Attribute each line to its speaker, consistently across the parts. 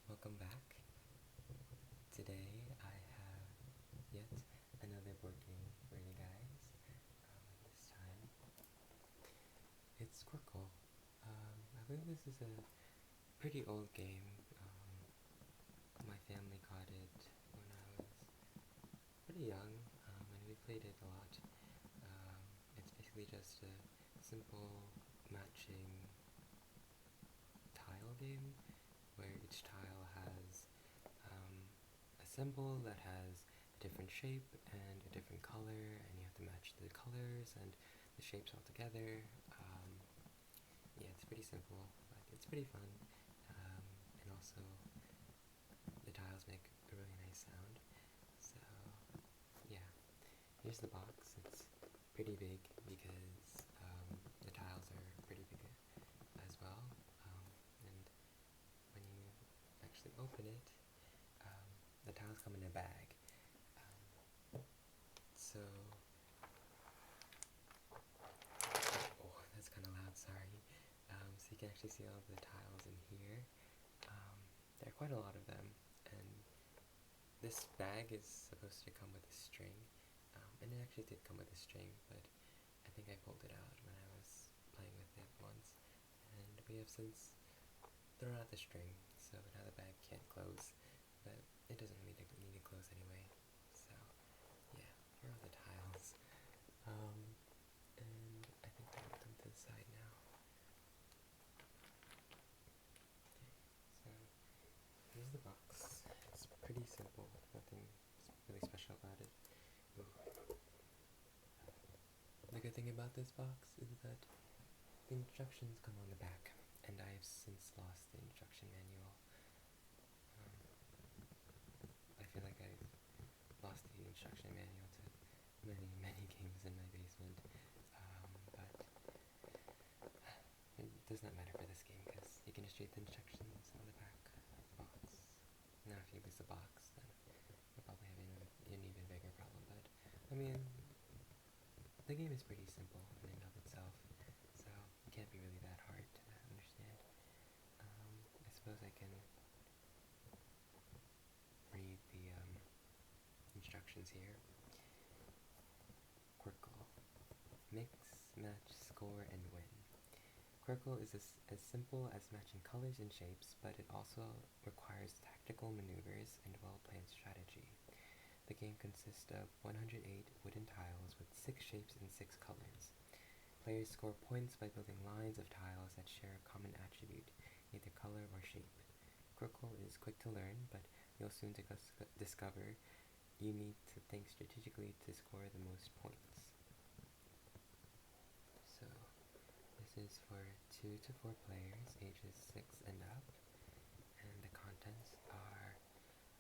Speaker 1: Welcome back. Today I have yet another board game for you guys. This time it's Qwirkle. I believe this is a pretty old game. My family got it when I was pretty young, and we played it a lot. It's basically just a simple matching tile game where each tile has a symbol that has a different shape and a different color, and you have to match the colors and the shapes all together. Yeah, it's pretty simple, but it's pretty fun. And also, the tiles make a really nice sound. So, yeah, here's the box. It's pretty big because the tiles are pretty big as well. And when you actually open it, the tiles come in a bag. So, oh, that's kind of loud, sorry. So you can actually see all the tiles in here. There are quite a lot of them, and this bag is supposed to come with a string, and it actually did come with a string, but I think I pulled it out when I was playing with it once, and we have since thrown out the string, so now the bag can't close, but it doesn't really need to close anyway. So yeah, here are the tiles. And I think I'll put them to the side now. So here's the box. It's pretty simple, nothing really special about it. Ooh. The good thing about this box is that the instructions come on the back, and I've since lost the instruction manual. I feel like I've lost the instruction manual to many games in my basement, but it does not matter for this game because you can just read the instructions on the back of the box. Now if you lose the box, then you'll probably have an even bigger problem, but I mean, the game is pretty simple in and of itself, so it can't be really that hard to understand. I suppose I can read the instructions here. Qwirkle. Mix, match, score, and win. Qwirkle is as simple as matching colors and shapes, but it also requires tactical maneuvers and well-planned strategy. The game consists of 108 wooden tiles with 6 shapes and 6 colors. Players score points by building lines of tiles that share a common attribute, either color or shape. Qwirkle is quick to learn, but you'll soon discover you need to think strategically to score the most points. So, this is for 2 to 4 players, ages 6 and up, and the contents are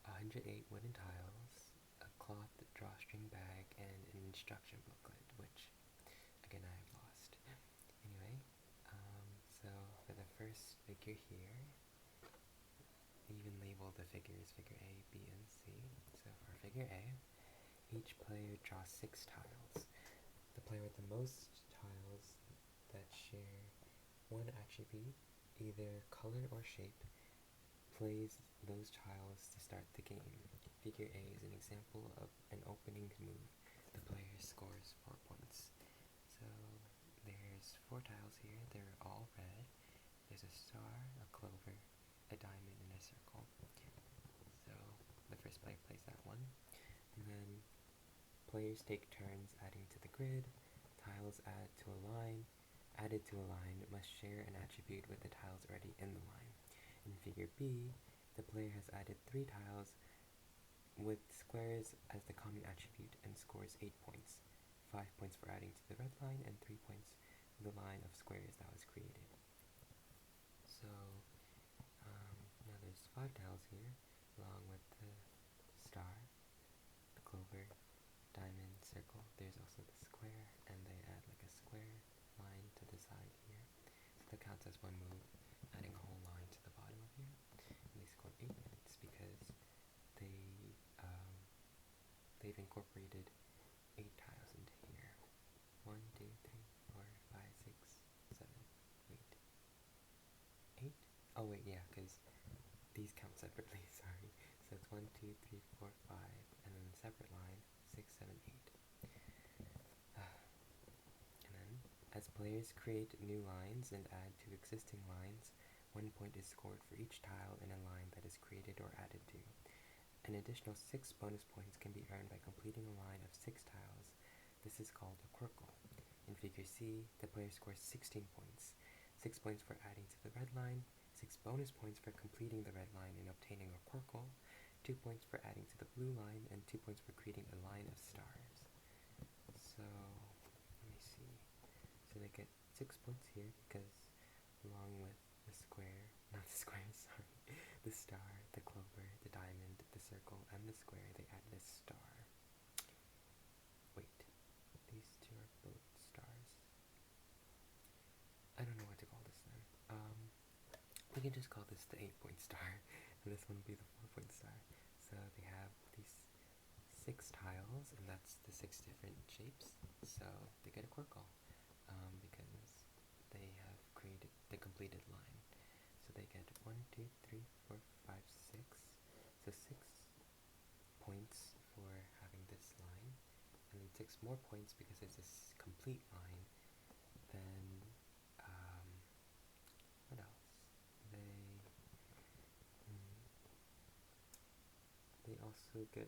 Speaker 1: 108 wooden tiles, a cloth drawstring bag, and an instruction booklet, which, again, I have lost. Anyway, so for the first figure here, we even label the figures figure A, B, and C. So for figure A, each player draws 6 tiles. The player with the most tiles that share one attribute, either color or shape, plays those tiles to start the game. Figure A is an example of an opening move. The player scores 4 points. So there's 4 tiles here. They're all red. There's a star, a clover, a diamond, and a circle. So the first player plays that one. And then players take turns adding to the grid. Tiles added to a line must share an attribute with the tiles already in the line. In figure B, the player has added 3 tiles with squares as the common attribute and scores 8 points. 5 points for adding to the red line and 3 points for the line of squares that was created. So now there's 5 tiles here, along with the star, the clover, diamond, circle. There's also the square, and they add like a square line to the side here. So that counts as one move, adding a whole line to the bottom of here. And they score 8 points because they've incorporated 8 tiles into here. 1, 2, 3, 4, 5, 6, 7, 8. 8? Oh wait, yeah, because these count separately, sorry. So it's 1, 2, 3, 4, 5, and then separate line, 6, 7, 8. And then, as players create new lines and add to existing lines, 1 point is scored for each tile in a line that is created or added to. An additional 6 bonus points can be earned by completing a line of 6 tiles. This is called a Qwirkle. In Figure C, the player scores 16 points. 6 points for adding to the red line, 6 bonus points for completing the red line and obtaining a Qwirkle, 2 points for adding to the blue line, and 2 points for creating a line of stars. So, let me see. So they get 6 points here because along with the square, not the square, sorry, the star, the clover, the diamond, the circle, and the square, they added a star. Wait, these two are both stars. I don't know what to call this then. We can just call this the 8-point star, and this one will be the 4-point star. So they have these 6 tiles, and that's the 6 different shapes, so they get a Qwirkle, because they have created the completed line. So they get 1, 2, 3, 4, 5, 6. So 6 points for having this line, and then 6 more points because it's a complete line. Then, what else? They also get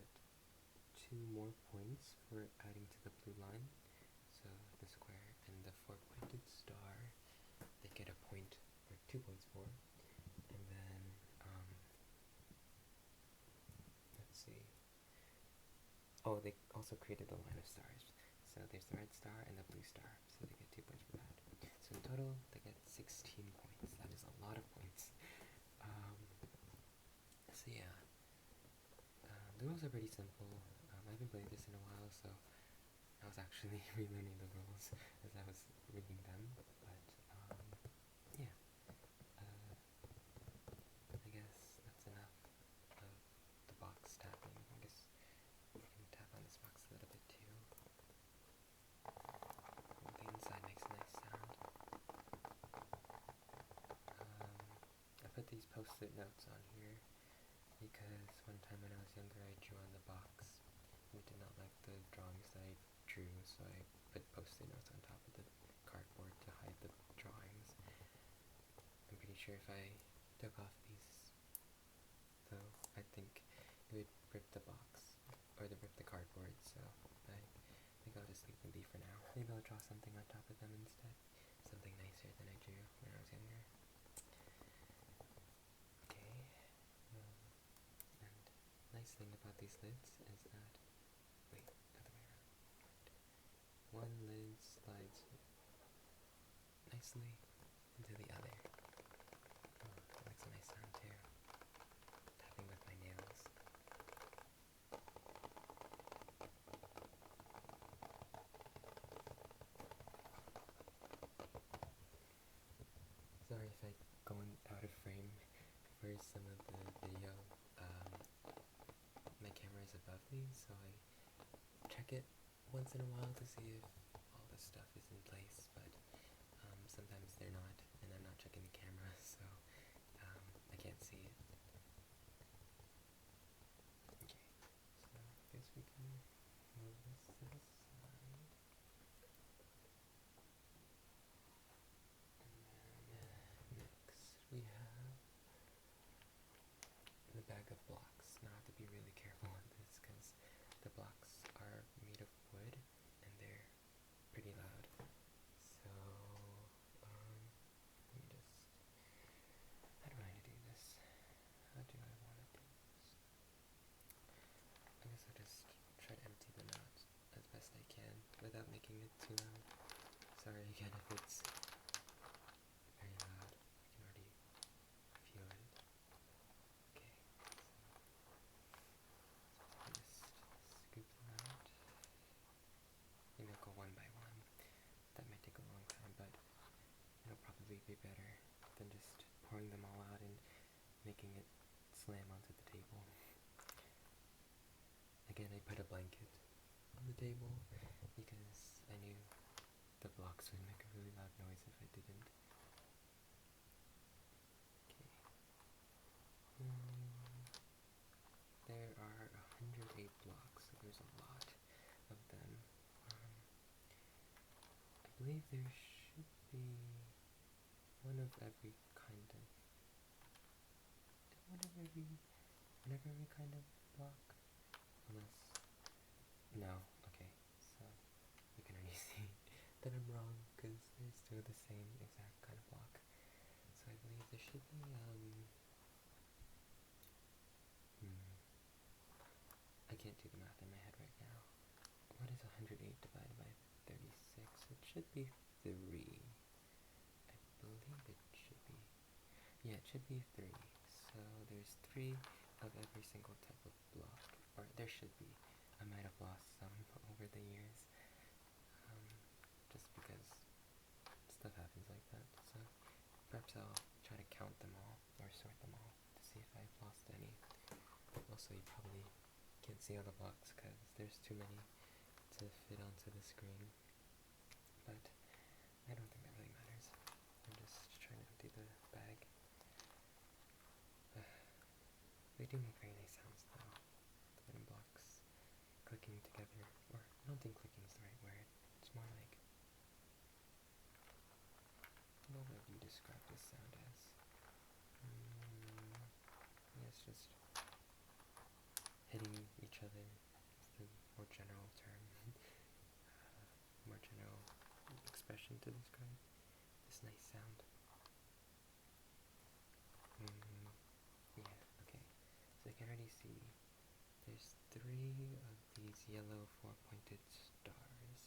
Speaker 1: 2 more points for adding to the blue line. So the square and the 4-pointed star, they get a point or 2 points for. And then, let's see. Oh, they also created the line of stars. So there's the red star and the blue star, so they get 2 points for that. So in total, they get 16 points. That is a lot of points. So yeah, the rules are pretty simple. I haven't played this in a while, so I was actually relearning the rules as I was reading them. But yeah, I guess that's enough of the box tapping. I guess we can tap on this box a little bit too. The inside makes a nice sound. I put these post-it notes on here because one time when I was younger I drew on the box. I did not like the drawings that I drew, so I put post-it notes on top of the cardboard to hide the drawings. I'm pretty sure if I took off these, though, I think it would rip the box, or rip the cardboard, so I think I'll just leave them be for now. Maybe I'll draw something on top of them instead. Something nicer than I drew when I was younger. Nice thing about these lids is that, wait, other way around. One lid slides nicely into the other. Oh, that makes a nice sound too. Tapping with my nails. Sorry if I go out of frame for some of the video. My camera is above me, so I check it once in a while to see if all the stuff is in place, but sometimes they're not, and I'm not checking the camera, so I can't see it. Okay, so I guess we can move this to the side. And then next we have the bag of blocks. Now I have to be really careful with this because the blocks are made of wood and they're pretty loud. So, let me just, how do I do this? How do I want to do this? I guess I'll just try to empty them out as best I can without making it too loud. Sorry again if it's very loud. I can already feel it. Okay, so just scoop them out. Maybe I'll go one by one. That might take a long time, but it'll probably be better than just pouring them all out and making it slam onto the table. Again, I put a blanket on the table because I knew the blocks would make a really loud noise if I didn't. Okay. blocks, so there's a lot of them. I believe there should be one of every kind of kind of block, unless no. Okay, so you can already see that I'm wrong because there's two of the same exact kind of block. So I believe there should be I can't do the math in my head right now. What is 108 divided by 36? It should be 3. I believe it should be. Yeah, it should be 3. So there's 3 of every single type of block. Or there should be. I might have lost some over the years. Just because stuff happens like that. So perhaps I'll try to count them all or sort them all to see if I've lost any. Also, you probably can't see all the blocks because there's too many to fit onto the screen. But I don't think that really matters. I'm just trying to empty the bag. They do make very nice sounds though. The wooden blocks clicking together. Or I don't think clicking is the right word. It's more like, what would you describe this sound as? I guess just hitting each other is the more general term. More general expression to describe this nice sound. Yeah, okay. So you can already see there's 3 of these yellow 4-pointed stars.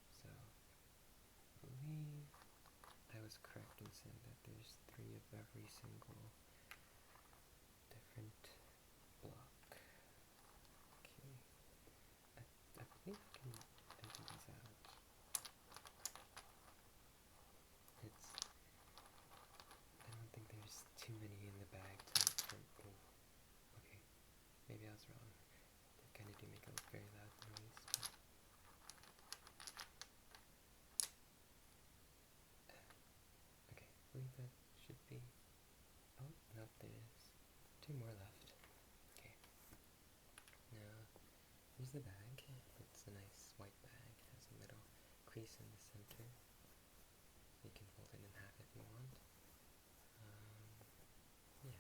Speaker 1: So I believe I was correct in saying that there's 3 of every single different block. Okay. I believe I can empty these out. I don't think there's too many in the bag to make them. Oh, okay. Maybe I was wrong. They kind of do make a very loud noise. Okay, I believe that should be. Oh, nope, there's 2 more left. Okay. Now, here's the bag. It's a nice white bag. It has a little crease in the center. You can fold it in half if you want. Yeah.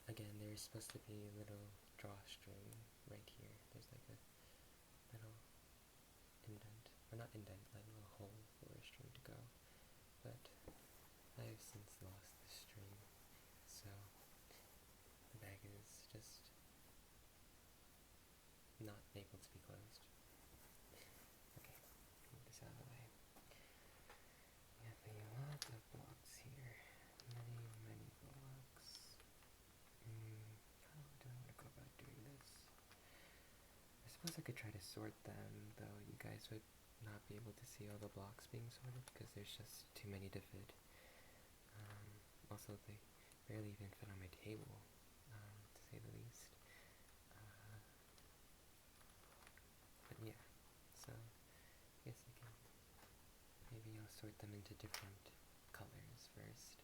Speaker 1: Again, there's supposed to be a little drawstring right here. There's like a little indent, or not indent, like a little hole for a string to go. But I have since lost the string, so the bag is just not able to be closed. Okay, move this out of the way. We have a lot of blocks here. Many blocks. How do I want to go about doing this? I suppose I could try to sort them, though you guys would not be able to see all the blocks being sorted because there's just too many to fit. Also, they barely even fit on my table, to say the least. But yeah, so I guess I can, maybe I'll sort them into different colors first.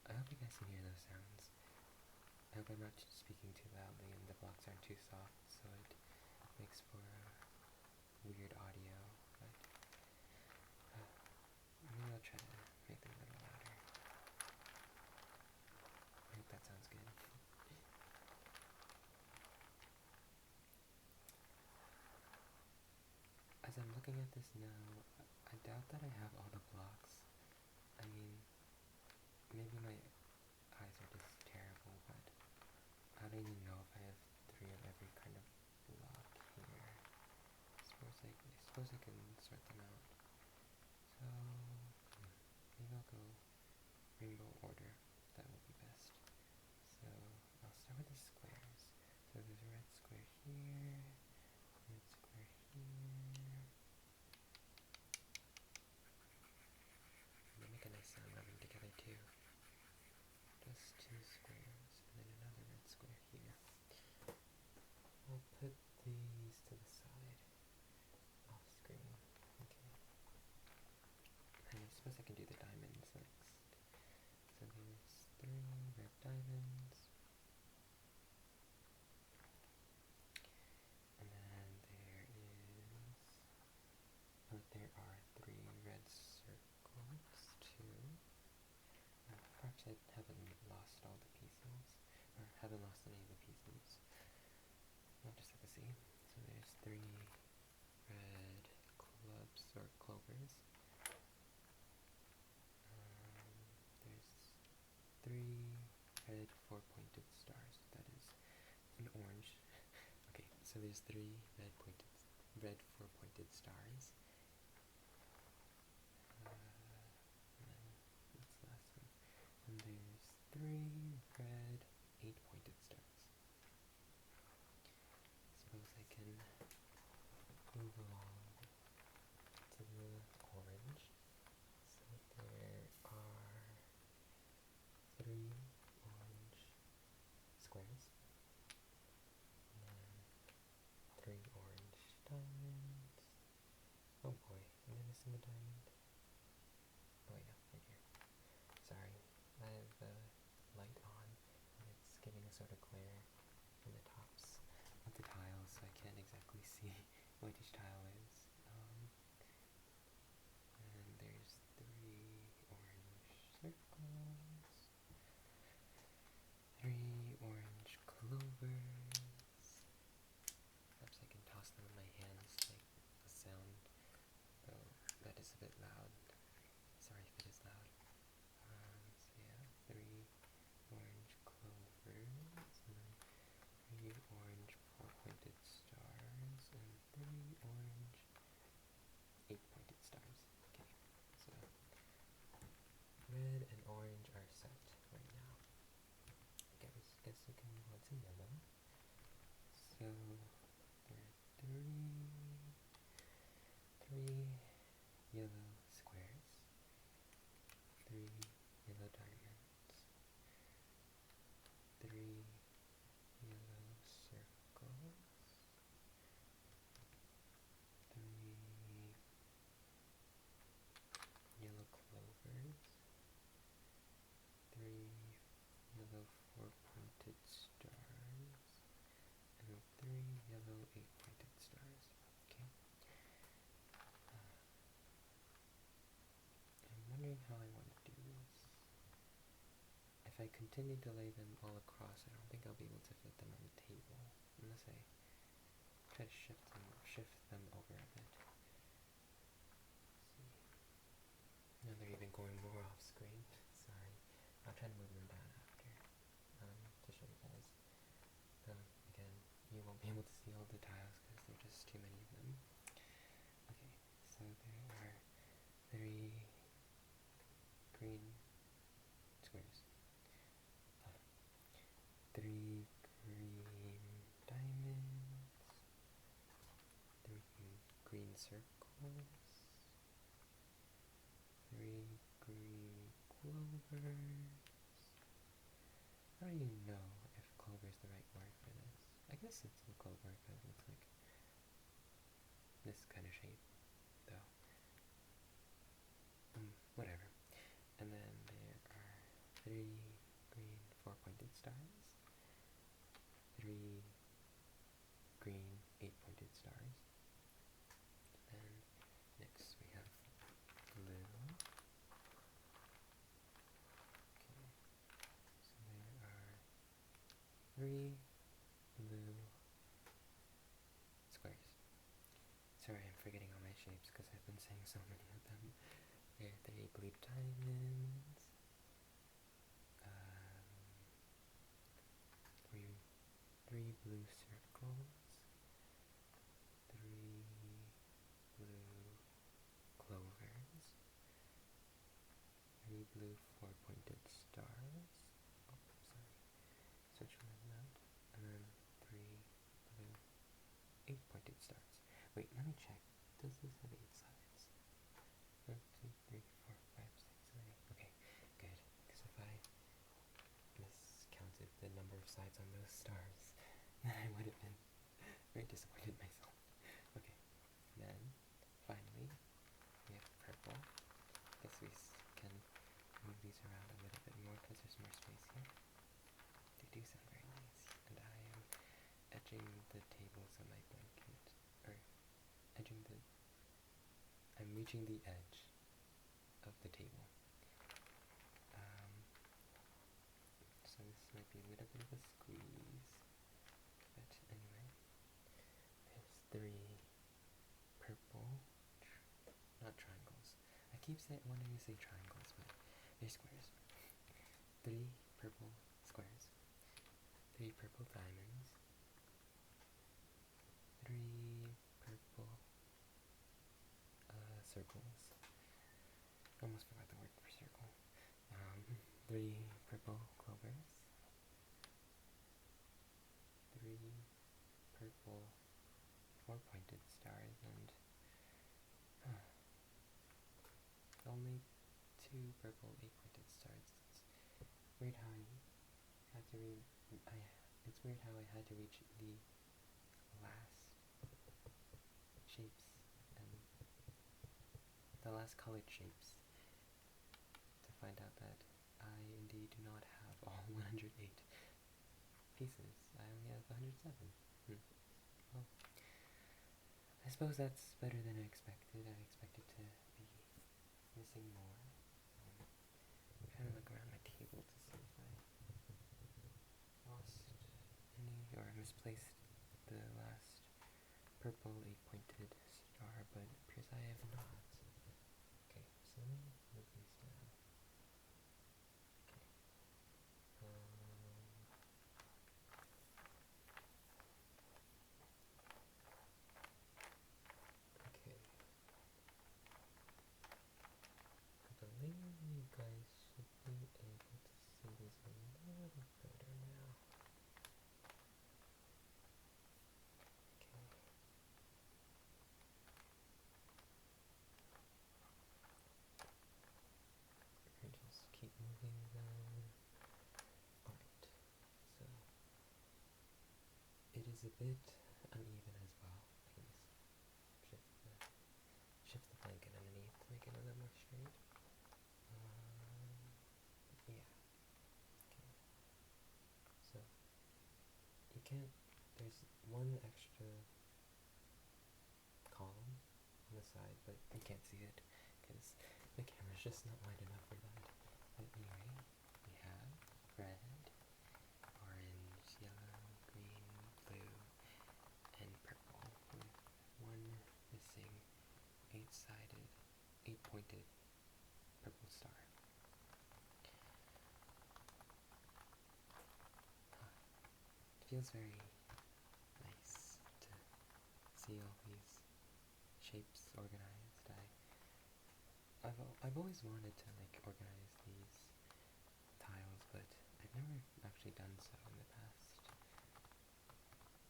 Speaker 1: I hope you guys can hear those sounds. I hope I'm not speaking too loudly and the blocks aren't too soft, so it makes for weird audio, but maybe I'll try to make them a little louder. I hope that sounds good. As I'm looking at this now, I doubt that I have all the blocks. I mean, maybe my eyes are just terrible, but I don't even know if I have 3 of every kind of block here. I suppose I can sort them out. So, maybe I'll go rainbow order. That will be best. So, I'll start with the squares. So there's a red square here, red square here. They make a nice sound rubbing together too. Just 2 squares, and then another red square here. I'll put these to the side. there's 3 red 4-pointed stars. And then what's the last one? And there's 3 red 8-pointed stars. Suppose I can move along to the orange. So there are 3 orange squares, and then 3 orange diamonds. Oh boy, am I missing a diamond? Oh yeah, right here. Sorry, I have the light on and it's giving a sort of glare from the tops of the tiles, so I can't exactly see what each tile is. And there's 3 orange circles, 3 orange clovers. Perhaps I can toss them in my hands to make a sound, though that is a bit loud. Sorry if it is loud. So yeah, 3 orange clovers, and then 3 orange 4-pointed stars, and 3 orange 8-pointed stars. Okay, so red and orange are set right now. Guess we can move on to yellow. So there are 3 yellow squares, 3 yellow diamonds, 3 yellow circles, 3 yellow clovers, 3 yellow 4-pointed stars, and 3 yellow 8-pointed stars. Okay. I'm wondering how I want to do this. If I continue to lay them all across, I don't think I'll be able to fit them on the table, unless I try to shift them over a bit. Let's see. Now they're even going more off screen. Sorry. I'll try to move them down after, to show you guys. Again, you won't be able to see all the tiles because there are just too many of them. Okay, so there are 3 green squares, 3 green diamonds, 3 green circles, 3 green clovers. I don't even know if clover is the right word for this. I guess it's a clover because it's like this kind of shape, though. Whatever. And then there are 3 green 4-pointed stars, 3 green 8-pointed stars. Then next we have blue. Okay, so there are 3 blue squares. Sorry, I'm forgetting all my shapes because I've been saying so many of them. There are 3 blue diamonds, 3 blue circles, 3 blue clovers, 3 blue 4-pointed stars. Oh, sorry. Switch one around. And then 3 blue 8-pointed stars. Wait, let me check. Does this have 8 sides? 1, 2, 3, 4, 5, 6, 7, 8. Okay, good. Because if I miscounted the number of sides on those stars, then I would have been very disappointed in myself. Okay, then finally we have purple. Guess we can move these around a little bit more because there's more space here. They do sound very nice, and I am edging the tables on my blanket, or I'm reaching the edge of the table. So this might be a little bit of a squeeze, but anyway, there's 3 purple, not triangles. I keep wanting to say triangles, but they're squares. 3 purple squares, 3 purple diamonds, 3 purple clovers, 3 purple 4-pointed stars, and only 2 purple 8-pointed stars. It's weird how I had to it's weird how I had to reach the last shapes and the last colored shapes to find out that I indeed do not have all 108 pieces. I only have 107. Well, I suppose that's better than I expected. I expected to be missing more. I'm trying to look around my table to see if I lost any or misplaced the last purple 8-pointed star, but it appears I have not. Okay, so let me move these down. Okay. I believe you guys should be able to see this a little better now. Okay. And just keep moving them. Alright, so it is a bit uneven as well. I can just shift the blanket underneath to make it a little more straight. Yeah. Okay. So you can't. There's one extra column on the side, but you can't see it because the camera's just not wide enough for that. But anyway, we have red, orange, yellow, green, blue, and purple with one missing 8-sided, 8-pointed purple star. It feels very nice to see all these shapes organized. I've always wanted to like organize these tiles, but I've never actually done so in the past.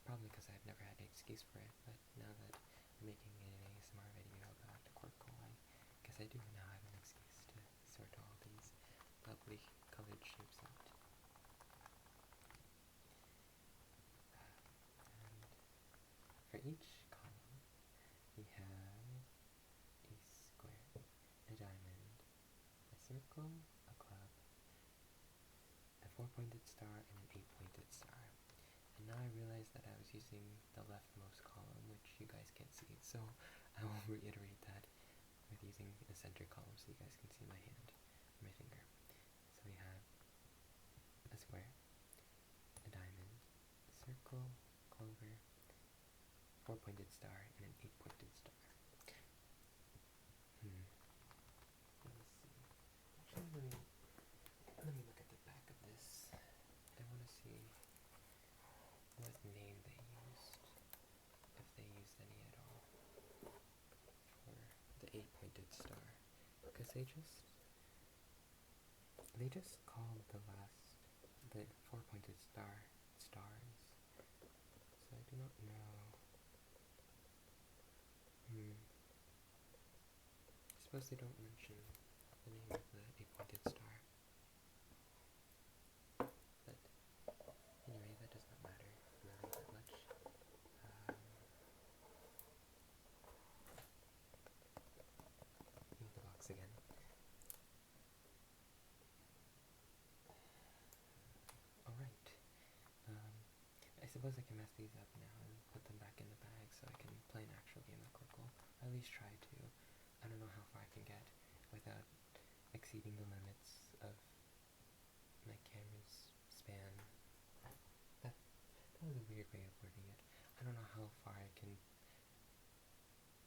Speaker 1: Probably because I've never had an excuse for it, but now that I'm making an ASMR video about Qwirkle, I guess I do now have an excuse to sort all these lovely colored shapes out. And for each column, we have a square, a diamond, a circle, a club, a 4-pointed star, and an 8-pointed star. And now I realize that I was using the leftmost column, which you guys can't see, so I will reiterate that with using the center column so you guys can see my hand, my finger. So we have a square, a diamond, a circle, clover, 4-pointed star, and an 8-pointed star. Let me see. Actually, let me look at the back of this. I want to see what name they used, if they used any at all, for the 8-pointed star. Because they just called the 4-pointed star stars. So I do not know. I suppose they don't mention the name of the 8-pointed star. But anyway, that does not matter really that much. Move the box again. Alright. I suppose I can mess these up now and put them back in the bag so I can play naturally in the Qwirkle. At least try to. I don't know how far I can get without exceeding the limits of my camera's span. That was a weird way of wording it. I don't know how far I can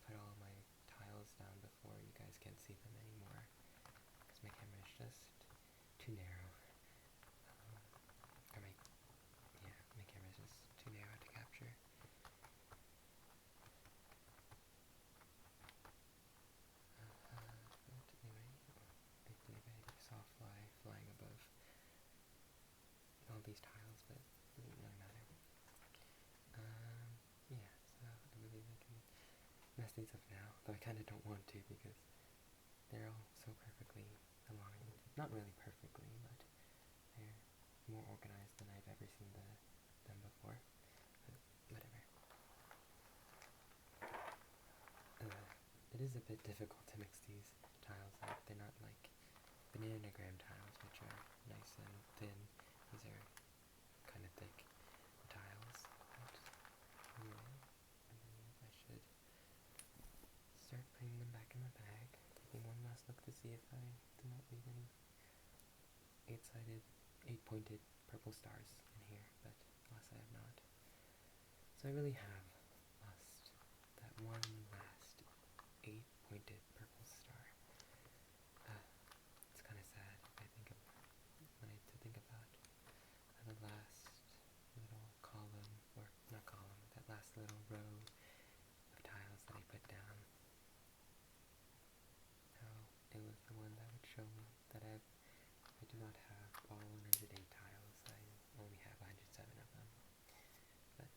Speaker 1: put all my tiles down before you guys can't see them anymore, because my camera is just too narrow. My camera is just too narrow to capture. But anyway, I believe I saw a fly flying above these up now, though I kind of don't want to because they're all so perfectly aligned. Not really perfectly, but they're more organized than I've ever seen them before. But whatever. It is a bit difficult to mix these tiles up. They're not like bananagram tiles, which are nice and thin. These are kind of thick tiles. But anyway, I believe I should start putting them back in the bag. Taking one last look to see if I did not leave any 8-pointed purple stars in here, but alas I have not. So I really have lost that one last 8-pointed purple star. It's kind of sad if I think of think about the last little column, or not column, that last little row of tiles that I put down. How it was the one that would show me that I do not have all 108 tiles. I only have 107 of them. But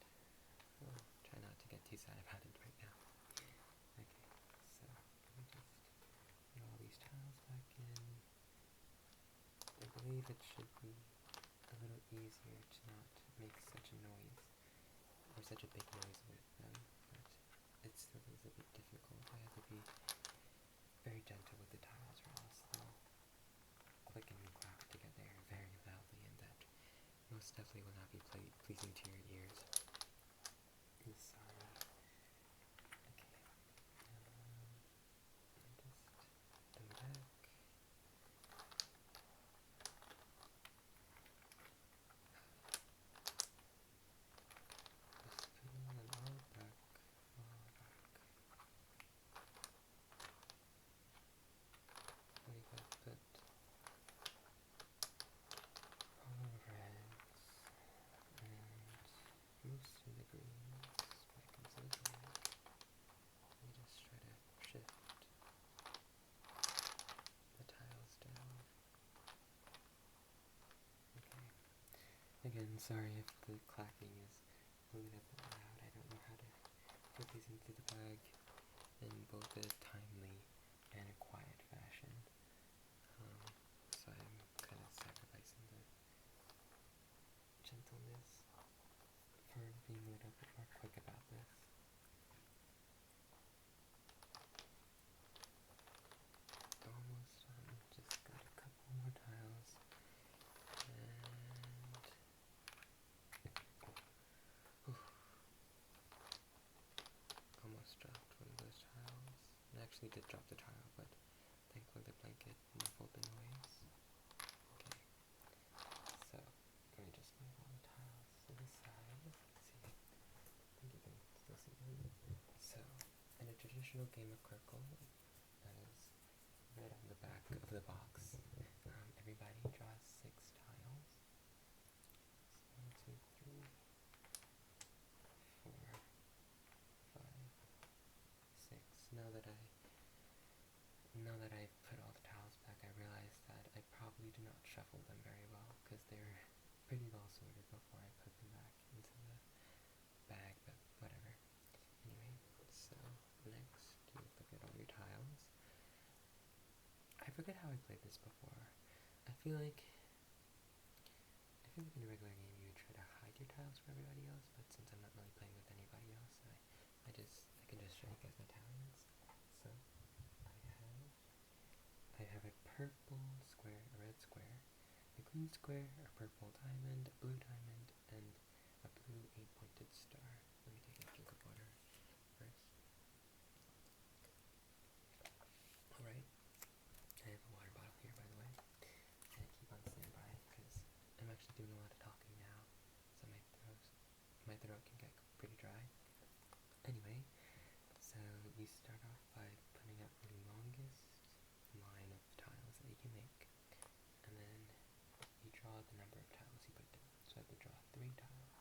Speaker 1: I'll try not to get too sad about it right now. Okay, so let me just put all these tiles back in. I believe it should be a little easier to not make such a noise, or such a big noise with them, but it still is a bit difficult. I have to be very gentle with the tiles or else they'll click and clap together very loudly, and that most definitely will not be pleasing to your ears. I'm sorry. Okay. Just them back. Just putting them all back. I believe I put all the reds and most of the greens back into the bag. And just try to shift the tiles down. Okay. Again, sorry if the clacking is a little bit loud. I don't know how to put these into the bag in both a timely and a quiet fashion. So I'm kind of sacrificing the gentleness for being a little bit more quick about this. Almost done. Just got a couple more tiles. And almost dropped one of those tiles. I actually did drop the tile, but thankfully the blanket muffled the noise. Okay, so let me just move all the tiles to the side. Let's see. I think you can still see them. So, in a traditional game of Qwirkle, as right on the back of the box, everybody draws 6 tiles. So 1, 2, 3, 4, 5, 6. Now that I've put all the tiles back, I realized that I probably do not shuffle them very well because they're pretty well sorted before I put them back into the bag, but whatever. Anyway, so next you look at all your tiles. I forget how I played this before. I feel like in a regular game you would try to hide your tiles from everybody else, but since I'm not really playing with anybody else, I can just show you guys my talents. So I have a purple square, a red square, a green square, a purple diamond, a blue diamond, and a blue 8-pointed star. Let me take a drink of water first. Alright, I have a water bottle here, by the way, and I keep on standby because I'm actually doing a lot of talking now, so my throat can get pretty dry. Anyway, so you start off by putting up the longest line of tiles that you can make, and then you draw the number of tiles you put down. So I have to draw 3 tiles.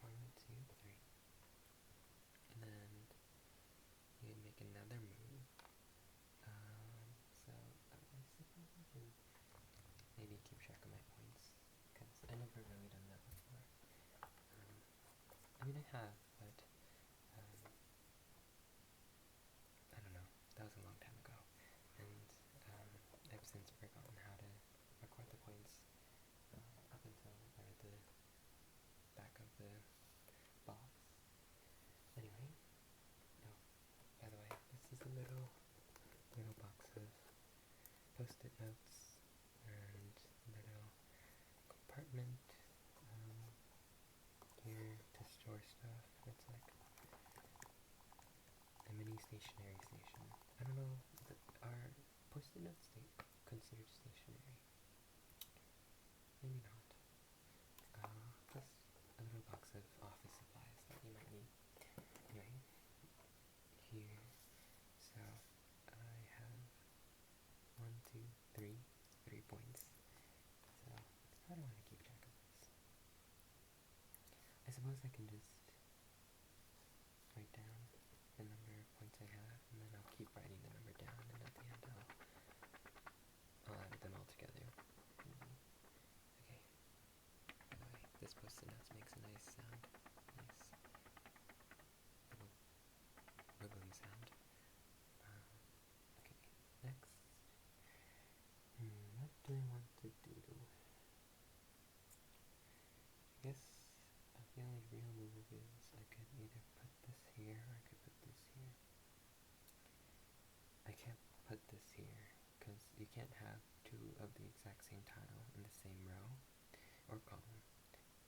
Speaker 1: 1, 2, 3. And then you can make another move. So I suppose I can maybe keep track of my points, because I never really done that before. I mean I have, but stationary station. I don't know, are post-it notes considered stationary? Maybe not. Plus a little box of office supplies that you might need. Anyway, here, so I have 3 points. So how do I want to keep track of this? I suppose I can just write down the number of points I have, and then I'll keep writing the number down, and at the end I'll add them all together. Okay. By the way, this post-it notes makes a nice sound. Nice little wiggly sound. Okay, next. What do I want to do? I guess the only real move is I could either put this here or I could put this here. I can't put this here because you can't have two of the exact same tile in the same row or column.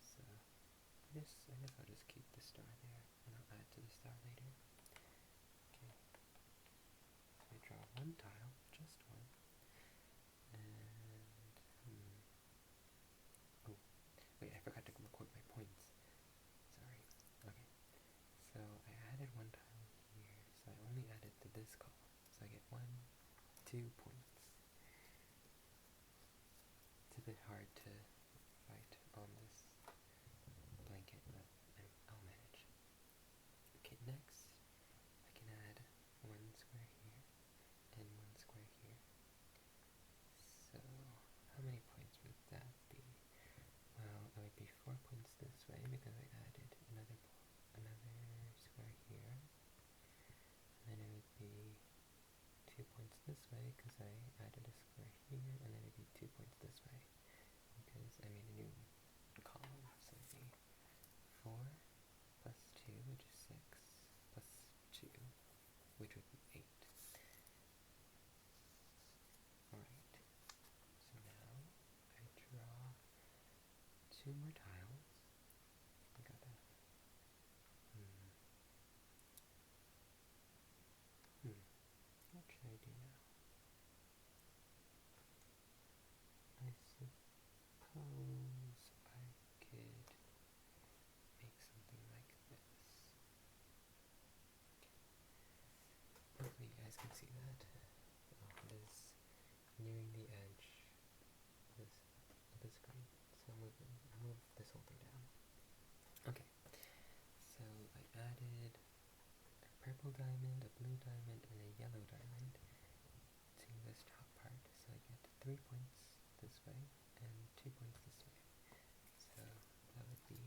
Speaker 1: So I guess I'll just keep the star there and I'll add to the star later. Okay. So I draw one tile, just one. And oh, wait, I forgot to record my points. Sorry. Okay. So I added one tile here, so I only added to this column. So I get 2 points. It's a bit hard to write on this blanket, but I'll manage. Okay, next I can add 1 square here and 1 square here. So how many points would that be? Well, it would be 4 points this way because I added another square here. And then it would be 2 points this way because I added a square here, and then it would be 2 points this way because I made a new column. So it would be 4 plus 2, which is 6, plus 2, which would be 8. Alright, so now I draw 2 more tiles. I gotta, what should I do now? I suppose I could make something like this. Hopefully you guys can see that. It is nearing the edge of the screen, so I'll move this whole thing down. Okay, so I added a purple diamond, a blue diamond, and a yellow diamond to this top part, so I get 3 points this way and 2 points this way. So that would be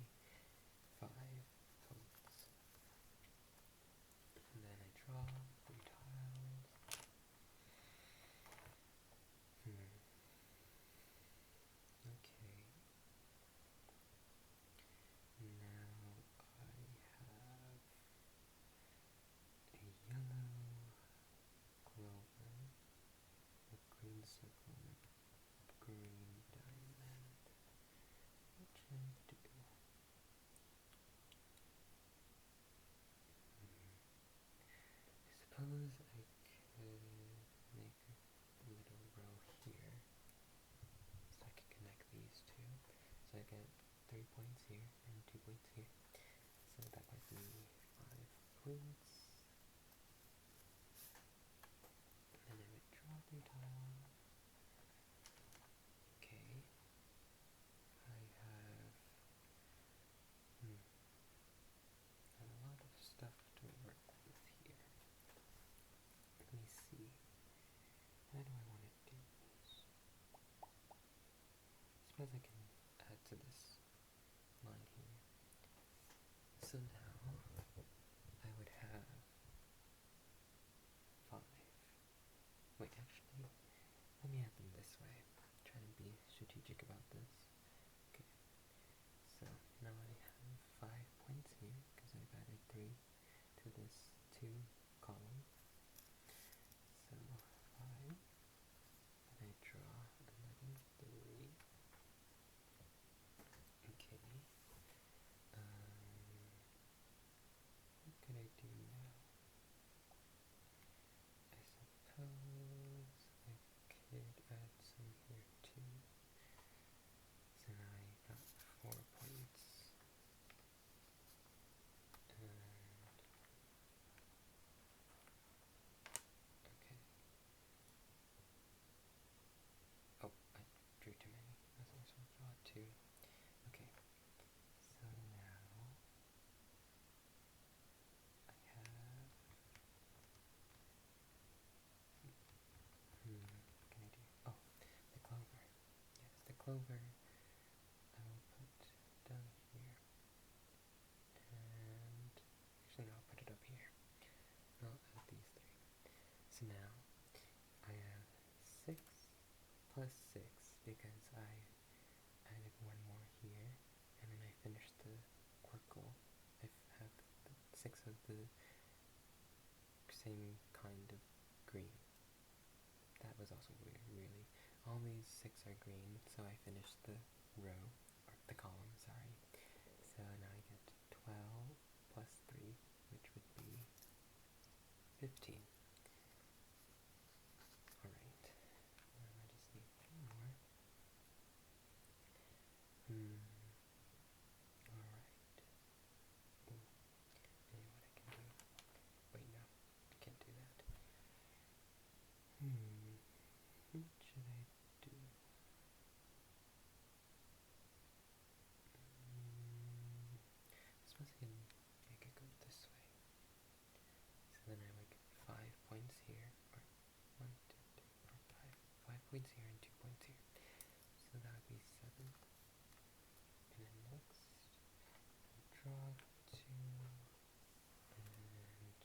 Speaker 1: 5 points. And then I draw 3 tiles. Okay. Now I have a yellow clover, a green circle, and a green diamond. What should I do? I suppose I could make a little row here so I could connect these two. So I get 3 points here and 2 points here. So that might be 5 points. And then I would draw 3 tiles. Okay. I have a lot of stuff to work with here. Let me see. How do I want to do this? I suppose I can add to this line here. So now I would have 5. Wait, actually, let me add them this way. I'm trying to be strategic about this. Okay, so now I have 5 points here because I've added 3 to this 2 column. So 5, and I draw another 3. Okay. clover I will put down here, and actually no, I'll put it up here. I'll add these three. So now I have 6 plus 6 because I added one more here, and when I finish the Qwirkle, I have 6 of the same kind of green. That was also weird, really. All these 6 are green, so I finished the row, or the column, sorry. So now I get 12 plus 3, which would be 15. Alright, now I just need 3 more. Alright. You know what I can do? Wait, no, I can't do that. What should I do? I suppose I could go this way. So then I would get 5 points here, or 1, 2, 3, 4, 5. 5 points here and 2 points here. So that would be 7. And then next, draw 2, and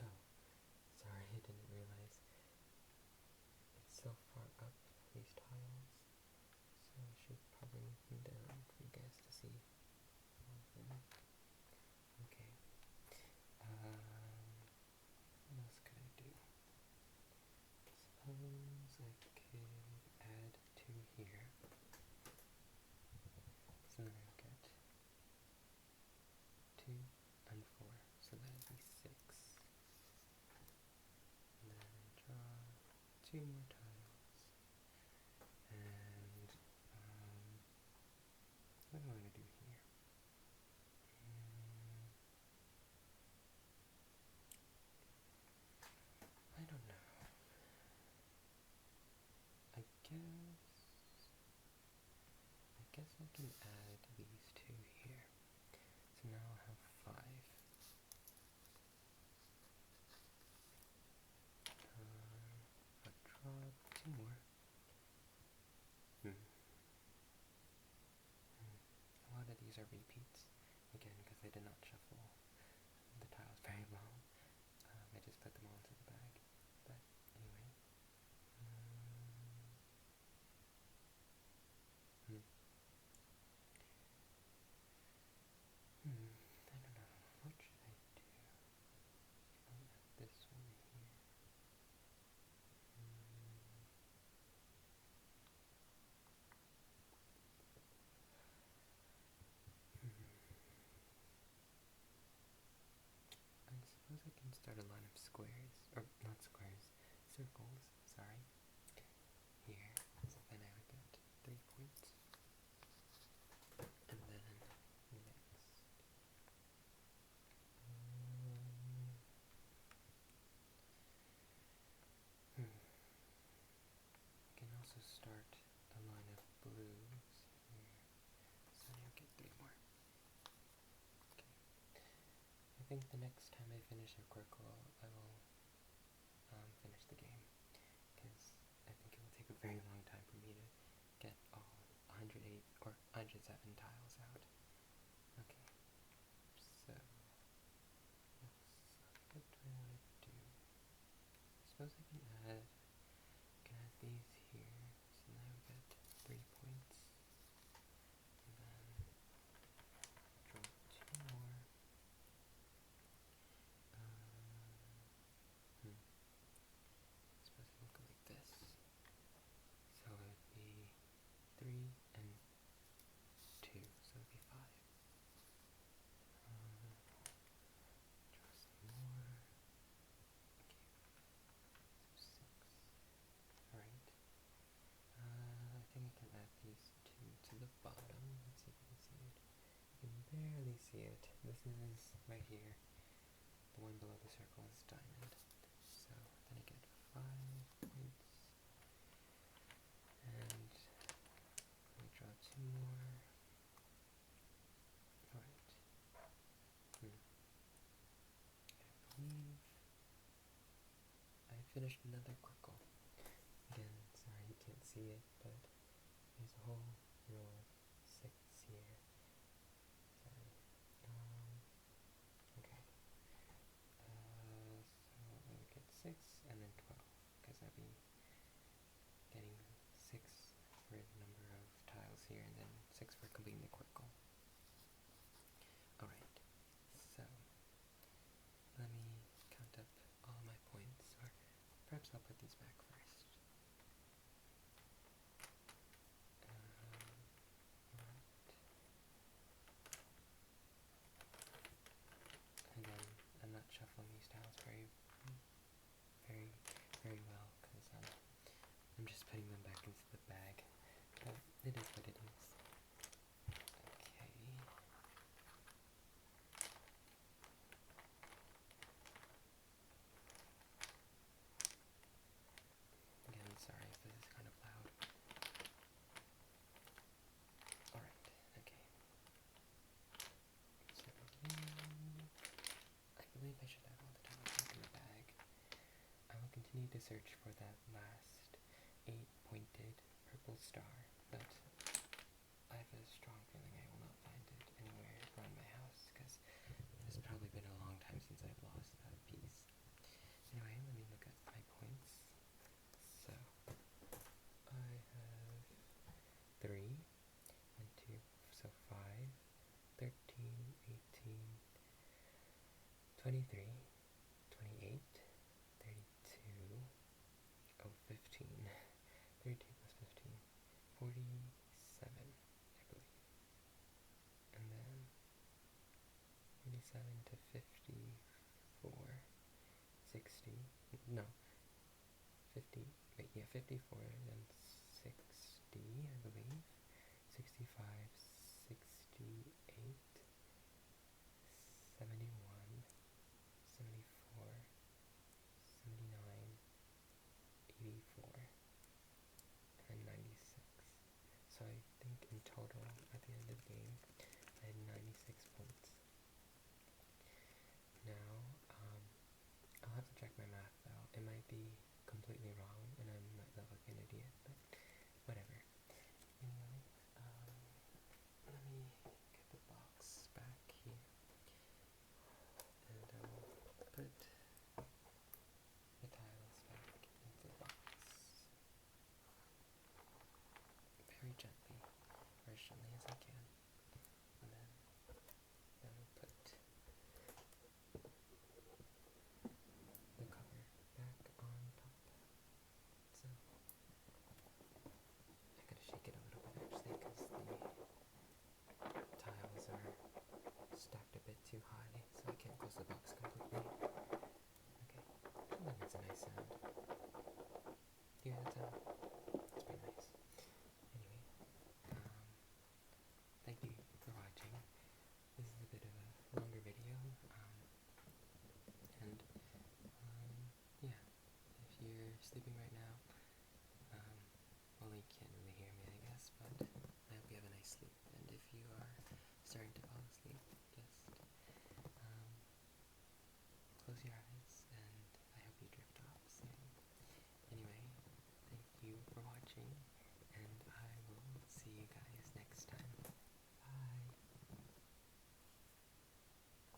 Speaker 1: oh, sorry, I didn't realize. It's so far up, these tiles, so I should probably move them down for you guys to see all of them. Okay. What else could I do? Suppose I could add 2 here. So then I would get 2 and 4, so that would be 6. And then draw 2 more tiles. And what do I want to do here? I don't know. I guess I can add these 2 here. So now I'll have 5. I'll draw 2 more. A lot of these are repeats, again, because I did not shuffle the tiles very well. I just put them all into the bag. But anyway. I don't know. What should I do? I'll add this one here. I suppose I can start a line of squares, or not squares, circles, sorry, here, so then I would get 3 points, and then next, I can also start a line of blues here, so then I get 3 more. Okay. I think the next time I finish a Qwirkle, I will finish the game, because I think it will take a very long time for me to get all 108 or 107 tiles out. Okay, so what do I want to do? I suppose I can add these here, so now we get 3 points, and then draw 2 more. I suppose it will go like this. So it would be 3 and 2, so it would be 5. Draw some more. Okay, so 6. Alright. I think I can add these 2 to the bottom. Let's see if you can see it. You can barely see it. This is right here. The one below the circle is diamond. So then I get 5 points. And let me draw 2 more. Alright. I believe I finished another Qwirkle. 54, then 60, I believe. 65, 68, 71, 74, 79, 84, and 96. So I think in total, at the end of the game, I had 96 points. Now, I'll have to check my math though. It might be completely wrong, and I might look like an idiot, but whatever. Anyway, let me get the box back here, and put the tiles back into the box very gently, or as gently as I can, and then we'll put the cover back on top. So I gotta shake it a little bit actually, because the tiles are stacked a bit too high, so I can't close the box completely. Okay, I think it's a nice sound. Do you hear that sound? It's pretty nice. Anyway, thank you for watching. This is a bit of a longer video, and yeah, if you're sleeping right now, well, you can't really hear me, I guess, but I hope you have a nice sleep, and if you are starting to